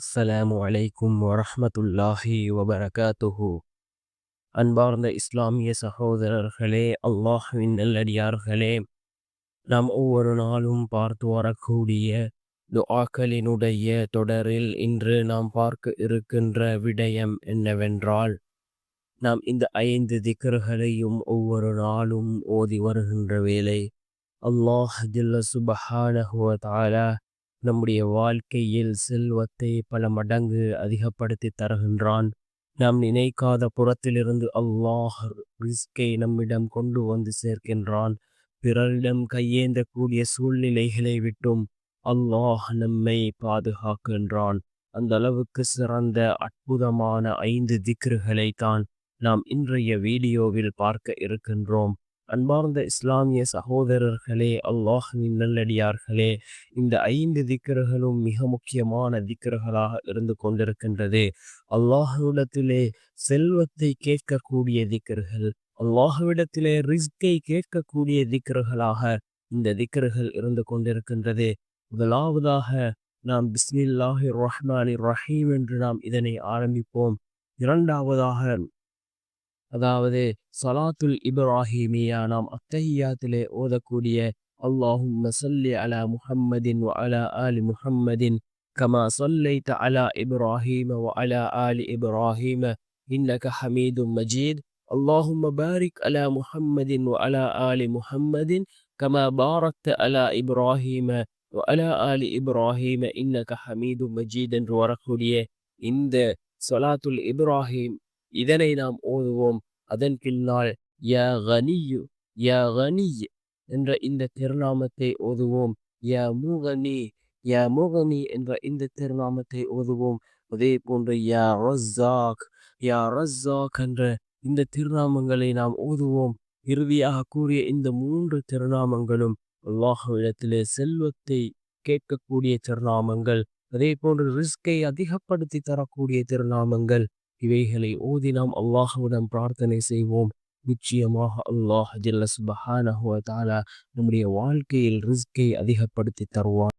அஸ்ஸலாமு அலைக்கும் வரஹ்மத்துல்லாஹி வபரகாத்துஹு. அன்பார்ந்த இஸ்லாமிய சகோதரர்களே, அல்லாஹ்வின் நல்லடியார்களே, நாம் ஒவ்வொரு நாளும் பார்த்து வரக்கூடிய துஆக்களினுடைய தொடரில் இன்று நாம் பார்க்க இருக்கின்ற விடயம் என்னவென்றால், நாம் இந்த 5 திக்ர்களையும் ஒவ்வொரு நாளும் ஓதி வருகின்ற வேளை அல்லாஹ் ஜல்ல சுபஹானஹு வ தஆலா நம்முடைய வாழ்க்கையில் செல்வத்தை பல மடங்கு அதிகப்படுத்தி தருகின்றான். நாம் நினைக்காத புறத்திலிருந்து அல்லாஹ் ரிஸ்கை நம்மிடம் கொண்டு வந்து சேர்க்கின்றான். பிறரிடம் கையேந்தக்கூடிய சூழ்நிலைகளை விட்டும் அல்லாஹ் நம்மை பாதுகாக்கின்றான். அந்த அளவுக்கு சிறந்த அற்புதமான 5 திக்ருகளை தான் நாம் இன்றைய வீடியோவில் பார்க்க இருக்கின்றோம். அன்பார்ந்த இஸ்லாமிய சகோதரர்களே, அல்லாஹ்வின் நல்லடியார்களே, இந்த 5 திக்ர்களும் மிக முக்கியமான திக்ர்களாக இருந்து கொண்டிருக்கின்றது. அல்லாஹ்விடத்திலே செல்வத்தை கேட்கக்கூடிய திக்ர்கள், அல்லாஹ்விடத்திலே ரிஸ்கை கேட்கக்கூடிய திக்ர்களாக இந்த திக்ர்கள் இருந்து கொண்டிருக்கின்றது. முதலாவதாக நாம் பிஸ்மில்லாஹிர் ரஹ்மானிர் ரஹீம் என்று நாம் இதனை ஆரம்பிப்போம். இரண்டாவதாக அதாவது சலாத்துல் இப்ராஹிமியா நாம் அத்தஹியாத்திலே ஓதக்கூடிய அல்லாஹும்ம ஸல்லி அலா முஹம்மதின் வ அலா ஆலி முஹம்மதின் கமா ஸல்லைத அலா இப்ராஹீம வ அலா ஆலி இப்ராஹீம இன்னக ஹமீதும் மஜீத். அல்லாஹும்ம பாரிக் அலா முஹம்மதின் வ அலா ஆலி முஹம்மதின் கமா பாரக்த அலா இப்ராஹீம வ அலா ஆலி இப்ராஹீம இன்னக ஹமீதும் மஜீத் என்று வரக்கூடிய இந்த ஸலாத்துல் இப்ராஹிம் இதனை நாம் ஓதுவோம். அதன் பின்னால் யா கனியு யா கனி என்ற இந்த திருநாமத்தை ஓதுவோம். யா முகனி யா முகனி என்ற இந்த திருநாமத்தை ஓதுவோம். அதே போன்று யா ரஸாக் என்ற இந்த திருநாமங்களை நாம் ஓதுவோம். இறுதியாக கூறிய இந்த 3 திருநாமங்களும் அல்லாஹ்விடத்திலே செல்வத்தை கேட்கக்கூடிய திருநாமங்கள், அதே போன்று ரிஸ்கை அதிகப்படுத்தி தரக்கூடிய திருநாமங்கள். இவைகளை ஓதி நாம் அல்லாஹ்விடம் பிரார்த்தனை செய்வோம். நிச்சயமாக அல்லாஹ் ஜல்ல சுப்ஹானஹு வ தஆலா நம்முடைய வாழ்க்கையில் ரிஸ்கை அதிகப்படுத்தி தருவான்.